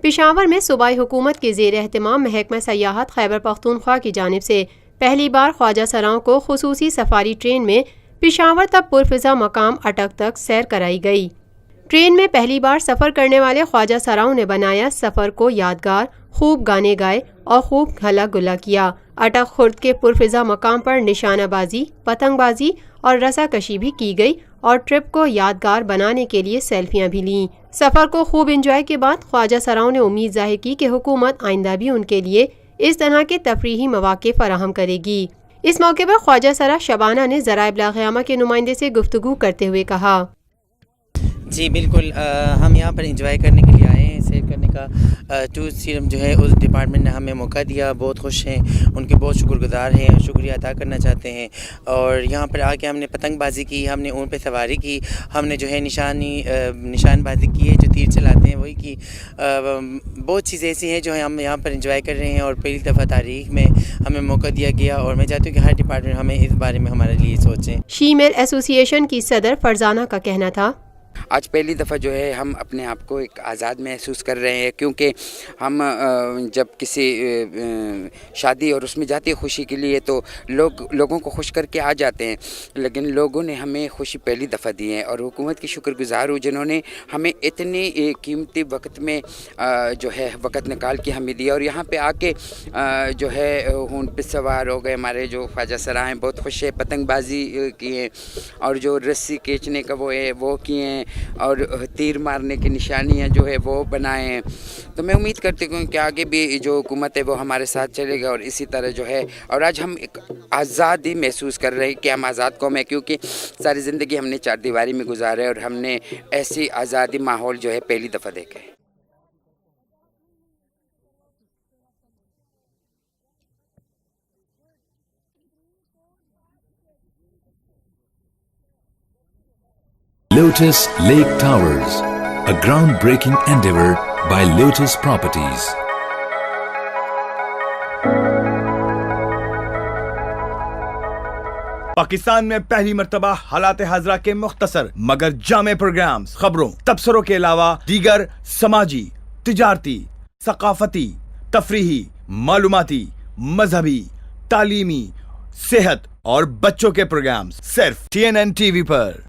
پشاور میں صوبائی حکومت کے زیر اہتمام محکمہ سیاحت خیبر پختونخوا کی جانب سے پہلی بار خواجہ سراؤں کو خصوصی سفاری ٹرین میں پشاور تا پرفضا مقام اٹک تک سیر کرائی گئی۔ ٹرین میں پہلی بار سفر کرنے والے خواجہ سراؤں نے بنایا سفر کو یادگار، خوب گانے گائے اور خوب ہلا گلا کیا۔ اٹک خرد کے پرفضا مقام پر نشانہ بازی، پتنگ بازی اور رسا کشی بھی کی گئی اور ٹرپ کو یادگار بنانے کے لیے سیلفیاں بھی لیں۔ سفر کو خوب انجوائے کے بعد خواجہ سراؤں نے امید ظاہر کی کہ حکومت آئندہ بھی ان کے لیے اس طرح کے تفریحی مواقع فراہم کرے گی۔ اس موقع پر خواجہ سرا شبانہ نے ذرائع ابلاغ عامہ کے نمائندے سے گفتگو کرتے ہوئے کہا، جی بالکل، ہم یہاں پر انجوائے کرنے کے لیے آئے ہیں، سیر کرنے کا ٹور سیرم جو ہے اس ڈپارٹمنٹ نے ہمیں موقع دیا، بہت خوش ہیں، ان کے بہت شکر گزار ہیں، شکریہ ادا کرنا چاہتے ہیں۔ اور یہاں پر آ کے ہم نے پتنگ بازی کی، ہم نے اون پہ سواری کی، ہم نے جو ہے نشان بازی کی ہے، جو تیر چلاتے ہیں وہی کی۔ بہت چیزیں ایسی ہیں جو ہم یہاں پر انجوائے کر رہے ہیں اور پہلی دفعہ تاریخ میں ہمیں موقع دیا گیا، اور میں چاہتی ہوں کہ ہر ڈپارٹمنٹ ہمیں اس بارے میں ہمارے لیے سوچیں۔ شیمیل ایسوسی ایشن کی صدر فرزانہ کا کہنا تھا، آج پہلی دفعہ جو ہے ہم اپنے آپ کو ایک آزاد محسوس کر رہے ہیں، کیونکہ ہم جب کسی شادی اور اس میں جاتے ہیں خوشی کے لیے تو لوگوں کو خوش کر کے آ جاتے ہیں، لیکن لوگوں نے ہمیں خوشی پہلی دفعہ دی ہے اور حکومت کی شکر گزار ہوں جنہوں نے ہمیں اتنے قیمتی وقت میں جو ہے وقت نکال کے ہمیں دیا، اور یہاں پہ آ کے جو ہے اون پہ سوار ہو گئے۔ ہمارے جو خواجہ سرا ہیں بہت خوش ہے، پتنگ بازی کی ہیں اور جو رسی کھینچنے کا وہ کیے ہیں اور تیر مارنے کی نشانیاں جو ہے وہ بنائے ہیں۔ تو میں امید کرتی ہوں کہ آگے بھی جو حکومت ہے وہ ہمارے ساتھ چلے گا اور اسی طرح جو ہے، اور آج ہم ایک آزادی محسوس کر رہے ہیں کہ ہم آزاد قوم ہیں، کیونکہ ساری زندگی ہم نے چار دیواری میں گزارا ہے اور ہم نے ایسی آزادی ماحول جو ہے پہلی دفعہ دیکھا ہے۔ Lotus Lake Towers, a groundbreaking endeavor by Lotus Properties. Pakistan میں پہلی مرتبہ حالات حاضرہ کے مختصر مگر جامع پروگرامز، خبروں، تبصروں کے علاوہ دیگر سماجی، تجارتی، ثقافتی، تفریحی، معلوماتی، مذہبی، تعلیمی، صحت اور بچوں کے پروگرامز صرف TNN TV پر۔